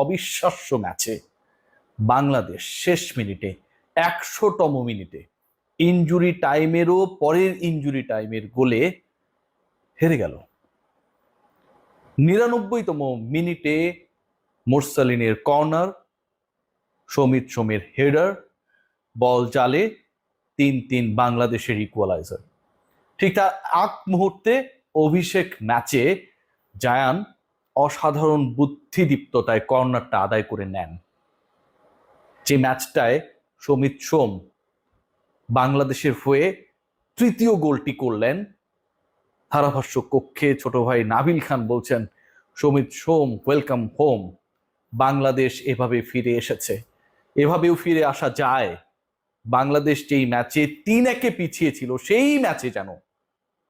অবিশ্বাস্য ম্যাচে বাংলাদেশ শেষ মিনিটে 100তম মিনিটে ইনজুরি টাইমেরও পরের ইনজুরি টাইমের গোলে হেরে গেল। 99তম মিনিটে মোরসালিনের কর্নার, সমিত সোমের হেডার, বল জালে, 3-3 বাংলাদেশের ইকুয়ালাইজার। ঠিক তার আগ মুহূর্তে অভিষেক ম্যাচে জায়ান অসাধারণ বুদ্ধিদীপ্ততায় কর্নারটা আদায় করে নেন। যে ম্যাচটায় সমিত সোম বাংলাদেশের হয়ে তৃতীয় গোলটি করলেন, ধারাভাষ্য কক্ষে ছোট ভাই নাবিল খান বলছেন, সমিত সোম ওয়েলকাম হোম, বাংলাদেশ এভাবে ফিরে এসেছে, এভাবেও ফিরে আসা যায়। বাংলাদেশ যেই ম্যাচে 3-1 পিছিয়ে ছিল, সেই ম্যাচে যেন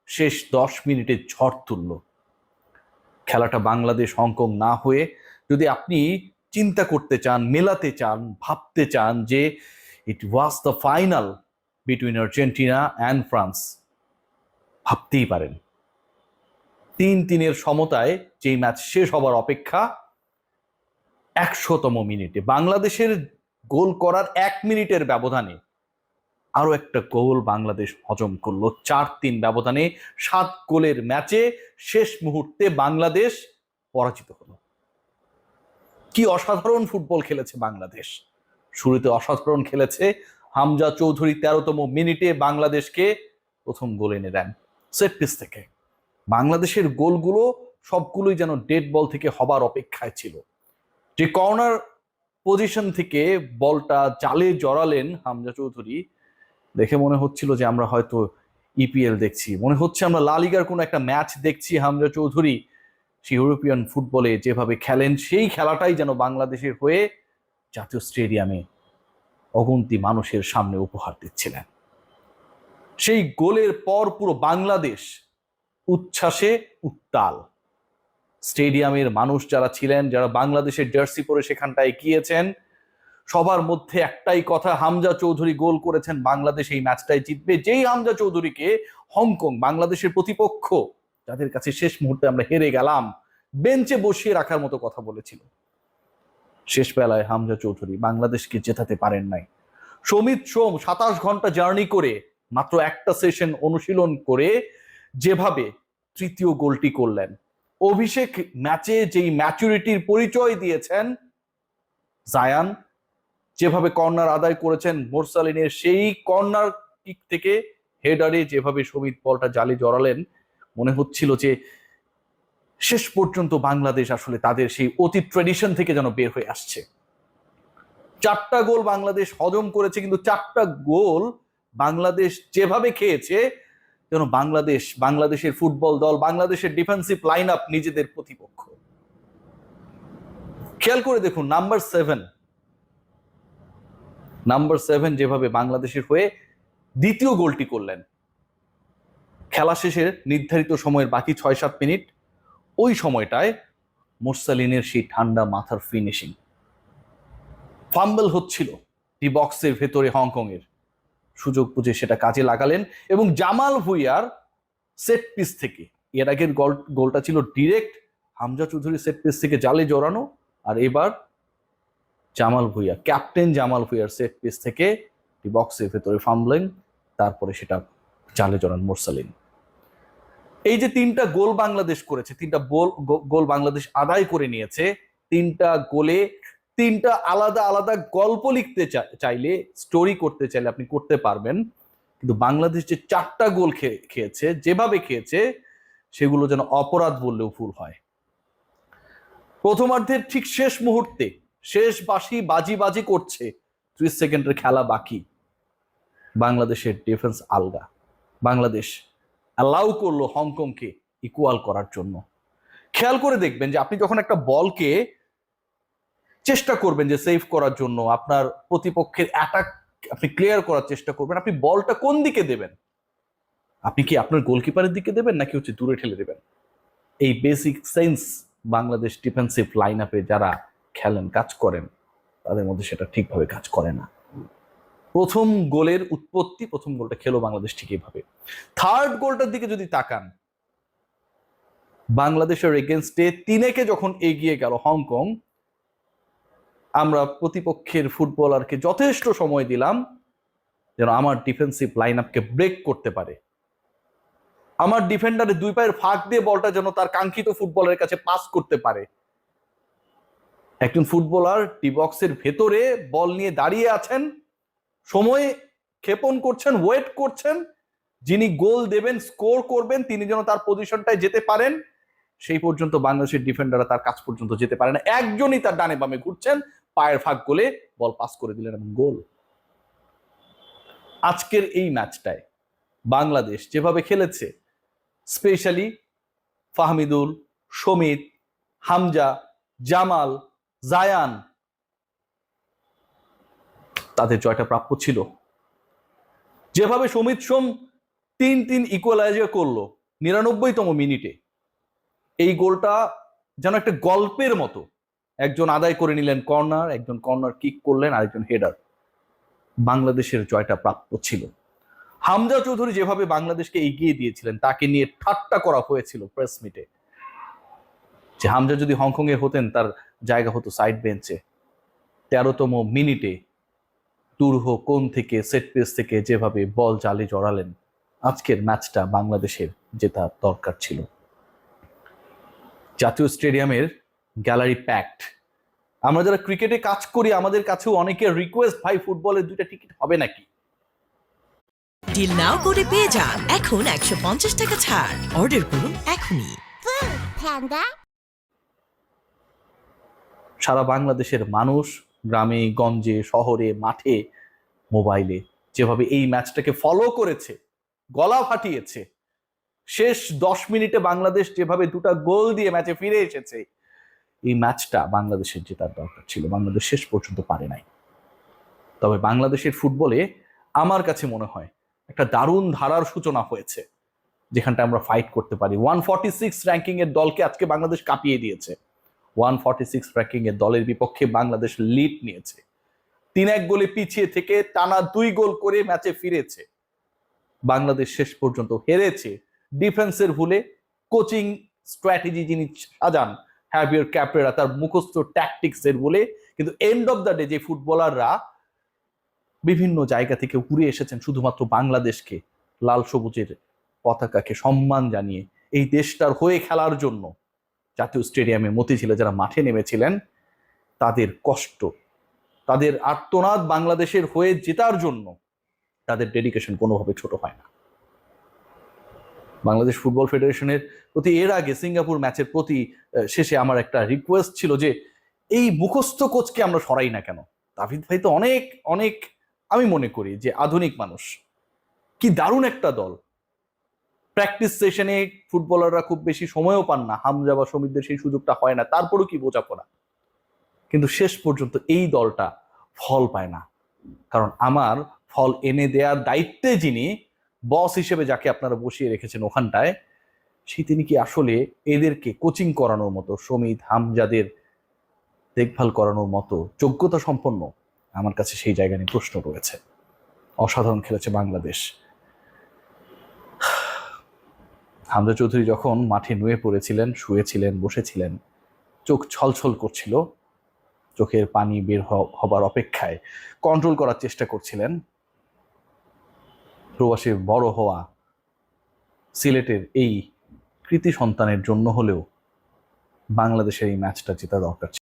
শেষ 10 মিনিটে ঝড় তুলল। খেলাটা বাংলাদেশ হংকং না হয়ে যদি আপনি চিন্তা করতে চান, মেলাতে চান, ভাবতে চান যে it was the final between Argentina and France, ভাবতেই পারেন 3-3 সমতায় যেই ম্যাচ শেষ হবার অপেক্ষা, 100তম মিনিটে বাংলাদেশের গোল করার 1 মিনিটের ব্যবধানে আরো একটা গোল বাংলাদেশ হজম করলো। 4-3 ব্যবধানে 7 গোলের ম্যাচে শেষ মুহূর্তে বাংলাদেশ পরাজিত হলো। কি অসাধারণ ফুটবল খেলেছে বাংলাদেশ। শুরুতে অসাধারণ খেলেছে, হামজা চৌধুরী 13তম মিনিটে বাংলাদেশকে প্রথম গোল এনে দেন সেট পিস থেকে। বাংলাদেশের গোলগুলো সবগুলোই যেন ডেড বল থেকে হবার অপেক্ষায় ছিল। যে কর্নার পজিশন থেকে বলটা জালে জড়ালেন হামজা চৌধুরী, দেখে মনে হচ্ছিল যে আমরা হয়তো ইপিএল দেখছি, মনে হচ্ছে আমরা লা লিগার কোনো একটা ম্যাচ দেখছি। হামজা চৌধুরী ইউরোপিয়ান ফুটবলে যেভাবে খেলেন, সেই খেলাটাই যেন বাংলাদেশের হয়ে জাতীয় স্টেডিয়ামে অগুন্তি মানুষের সামনে উপহার দিচ্ছিলেন। সেই গোলের পর পুরো বাংলাদেশ উচ্ছ্বাসে উত্তাল। স্টেডিয়ামের মানুষ যারা ছিলেন, যারা বাংলাদেশের জার্সি পরে সেখানটায় গিয়েছেন, সবার মধ্যে একটাই কথা, হামজা চৌধুরী গোল করেছেন, বাংলাদেশ এই ম্যাচটাই জিতবে। যেই হামজা চৌধুরীকে হংকং, বাংলাদেশের প্রতিপক্ষ, যাদের কাছে শেষ মুহূর্তে আমরা হেরে গেলাম, বেঞ্চে বসিয়ে রাখার মতো কথা বলেছিল, শেষ বেলায় হামজা চৌধুরী বাংলাদেশকে জেতাতে পারেন নাই। সমিত সোম 27 ঘন্টা জার্নি করে মাত্র একটা সেশন অনুশীলন করে যেভাবে তৃতীয় গোলটি করলেন, অভিষেক ম্যাচে যেই ম্যাচুরিটির পরিচয় দিয়েছেন জায়ান, যেভাবে কর্নার আদায় করেছেন মোরসালিনের সেই কর্নার কিক থেকে হেডারে যেভাবে সমিত বলটা জালে জড়ালেন, মনে হচ্ছিল যে শেষ পর্যন্ত বাংলাদেশ আসলে তাদের সেই অতীত ট্রেডিশন থেকে যেন বের হয়ে আসছে। 4টা গোল বাংলাদেশ হজম করেছে, কিন্তু 4টা গোল বাংলাদেশ যেভাবে খেয়েছে যেন বাংলাদেশের ফুটবল দল, বাংলাদেশের ডিফেন্সিভ লাইন আপ নিজেদের প্রতিপক্ষ। খেয়াল করে দেখুন নাম্বার 7 যেভাবে বাংলাদেশের হয়ে দ্বিতীয় গোলটি করলেন খেলা শেষের নির্ধারিত সময়ের বাকি 6-7 মিনিট, ওই সময়টায় মোরসালিনের সেই ঠান্ডা মাথার ফিনিশিং, ফাম্বল হচ্ছিল ডি বক্সের ভেতরে হংকং এর, সুযোগ বুঝে সেটা কাজে লাগালেন এবং জামাল ভুঁইয়ার সেট পিস থেকে, এর আগের গোলটা ছিল direct Hamza Choudhury set piece থেকে জালে জড়ানো, আর এবার জামাল ভুঁইয়া, ক্যাপ্টেন জামাল ভুঁইয়ার সেট পিস থেকে ডি বক্সের ভেতরে ফাম্বলিং, তারপরে সেটা জালে জড়ান মোরসালিন। এই যে 3টা গোল বাংলাদেশ করেছে, 3টা গোল বাংলাদেশ আদায় করে নিয়েছে, 3টা গোলে 3টা আলাদা আলাদা গল্প লিখতে চাইলে, স্টোরি করতে চাইলে আপনি করতে পারবেন। কিন্তু বাংলাদেশ যে 4টা গোল খেয়েছে, যেভাবে খেয়েছে, সেগুলো যেন অপরাধ বললেও ভুল হয়। প্রথমার্ধের ঠিক শেষ মুহূর্তে শেষ বাজি করছে, 30 সেকেন্ডের খেলা বাকি, বাংলাদেশের ডিফেন্স আলগা, বাংলাদেশ অ্যালাউ করলো হংকংকে ইকুয়াল করার জন্য। খেয়াল করে দেখবেন যে আপনি যখন একটা বলকে চেষ্টা করবেন যে সেভ করার জন্য, আপনার প্রতিপক্ষের অ্যাটাক আপনি ক্লিয়ার করার চেষ্টা করবেন, আপনি বলটা কোন দিকে দেবেন? আপনি কি আপনার গোলকিপারের দিকে দেবেন নাকি হচ্ছে দূরে ঠেলে দেবেন? এই basic sense Bangladesh defensive line আপে যারা খেলেন, কাজ করেন, তাদের মধ্যে সেটা ঠিকভাবে কাজ করে না। প্রথম গোলের উৎপত্তি, প্রথম গোলটা খেলো বাংলাদেশ ঠিক এইভাবে। থার্ড গোলটার দিকে যদি তাকান, বাংলাদেশের এগেনস্টে 3-1 যখন এগিয়ে গেল হংকং, আমরা প্রতিপক্ষের ফুটবলারকে যথেষ্ট সময় দিলাম যেন আমার ডিফেন্সিভ লাইন আপকে ব্রেক করতে পারে, আমার ডিফেন্ডারের দুই পায়ের ফাঁক দিয়ে বলটা যেন তার কাঙ্ক্ষিত ফুটবলের কাছে পাস করতে পারে। একজন ফুটবলার ডি বক্সের ভেতরে বল নিয়ে দাঁড়িয়ে আছেন, সময় ক্ষেপণ করছেন, ওয়েট করছেন, যিনি গোল দেবেন, স্কোর করবেন, তিনি যেন তার পজিশনটায় যেতে পারেন, সেই পর্যন্ত বাংলাদেশের ডিফেন্ডাররা তার কাছ পর্যন্ত যেতে পারে না। একজনই তার ডানে বামে ঘুরছেন, পায়ের ফাঁক গোলে বল পাস করে দিলেন এবং গোল। আজকের এই ম্যাচটায় বাংলাদেশ যেভাবে খেলেছে, স্পেশালি ফাহমিদুল, সমিত, হামজা, জামাল, জায়ান, তাদের জয়টা প্রাপ্য ছিল। যেভাবে সমিত সোম 3-3 ইকুয়ালাইজার করলো 99তম মিনিটে, এই গোলটা যেন একটা গল্পের মতো। একজন আদায় করে নিলেন কর্নার, একজন কর্নার কিক করলেন, আরেকজন হেডার। বাংলাদেশের জয়টা প্রাপ্য ছিল। হামজা চৌধুরী যেভাবে বাংলাদেশকে এগিয়ে দিয়েছিলেন, তাকে নিয়ে ঠাট্টা করা হয়েছিল প্রেস মিটে, যে হামজা যদি হংকং এর হতেন তার জায়গা হতো সাইড বেঞ্চে। 13তম মিনিটে দুরূহ কোণ থেকে, সেট পিস থেকে যেভাবে বল জালে জড়ালেন, আজকের ম্যাচটা বাংলাদেশের জেতা দরকার ছিল। জাতীয় স্টেডিয়ামের গ্যালারি প্যাকড। আমরা যারা ক্রিকেটে কাজ করি, আমাদের কাছেও অনেকের রিকোয়েস্ট, ভাই ফুটবলের 2টা টিকিট হবে নাকি? ডিল নাও করে পেয়ে যান এখন 150 টাকা ছাড়। অর্ডার করুন এখনই। সারা বাংলাদেশের মানুষ গ্রামে গঞ্জে শহরে মাঠে মোবাইলে যেভাবে এই ম্যাচটাকে ফলো করেছে, গলা ফাটিয়েছে, শেষ 10 মিনিটে বাংলাদেশ যেভাবে 2টা গোল দিয়ে ম্যাচে ফিরে এসেছে, এই ম্যাচটা বাংলাদেশের জেতার দরকার ছিল। বাংলাদেশ শেষ পর্যন্ত পারে নাই। তবে বাংলাদেশের ফুটবলে আমার কাছে মনে হয় একটা দারুণ ধারার সূচনা হয়েছে, যেখানটা আমরা ফাইট করতে পারি। 146 র্যাঙ্কিং এর দলকে আজকে বাংলাদেশ কাঁপিয়ে দিয়েছে। 146 র্যাঙ্কিং এর দলের বিপক্ষে বাংলাদেশ লিড নিয়েছে, 3-1 গোলে পিছিয়ে থেকে টানা 2 গোল করে ম্যাচে ফিরেছে। বাংলাদেশ শেষ পর্যন্ত হেরেছে ডিফেন্সের ভুলে, কোচিং স্ট্র্যাটেজি যিনি সাজান হ্যাভিয়ার ক্যাপ্রেরা তার মুখস্থ ট্যাকটিক্স এর বলে। কিন্তু এন্ড অফ দ্য ডে যে ফুটবলাররা বিভিন্ন জায়গা থেকে উড়ে এসেছেন শুধুমাত্র বাংলাদেশকে, লাল সবুজের পতাকাকে সম্মান জানিয়ে এই দেশটার হয়ে খেলার জন্য, জাতীয় স্টেডিয়ামে মতিঝিলে যারা মাঠে নেমেছিলেন, তাদের কষ্ট, তাদের আর্তনাদ বাংলাদেশের হয়ে জেতার জন্য, তাদের ডেডিকেশন কোনোভাবে ছোট হয় না। বাংলাদেশ ফুটবল ফেডারেশনের প্রতি এর আগে সিঙ্গাপুর ম্যাচের প্রতি শেষে আমার একটা রিকোয়েস্ট ছিল যে এই মুখস্থ কোচকে আমরা সরাই না কেন? তাহিদ ভাই তো অনেক অনেক, আমি মনে করি যে আধুনিক মানুষ, কি দারুণ একটা দল। প্র্যাকটিস সেশনে ফুটবলাররা খুব বেশি সময়ও পান না, হামজা বা সমিতদের সেই সুযোগটা হয় না, তারপরও কি বোঝাপড়া। কিন্তু শেষ পর্যন্ত এই দলটা ফল পায় না, কারণ আমার ফল এনে দেওয়ার দায়িত্বে যিনি বস হিসেবে যাকে আপনারা বসিয়ে রেখেছেন ওখানটায়, তিনি কি আসলে এদেরকে কোচিং করানোর মতো, সমিত হামজাদের দেখভাল করানোর মতো যোগ্যতা সম্পন্ন? আমার কাছে সেই জায়গা নিয়ে প্রশ্ন রয়েছে। অসাধারণ খেলেছে বাংলাদেশ। হামজা চৌধুরী যখন মাঠে নুয়ে পড়েছিলেন, শুয়েছিলেন, বসেছিলেন, চোখ ছলছল করছিল, চোখের পানি বের হবার অপেক্ষায় কন্ট্রোল করার চেষ্টা করছিলেন। প্রবাসীর বড় হওয়া সিলেটের এই কৃতি সন্তানের জন্য হলেও বাংলাদেশের এই ম্যাচটা জেতা দরকার ছিল।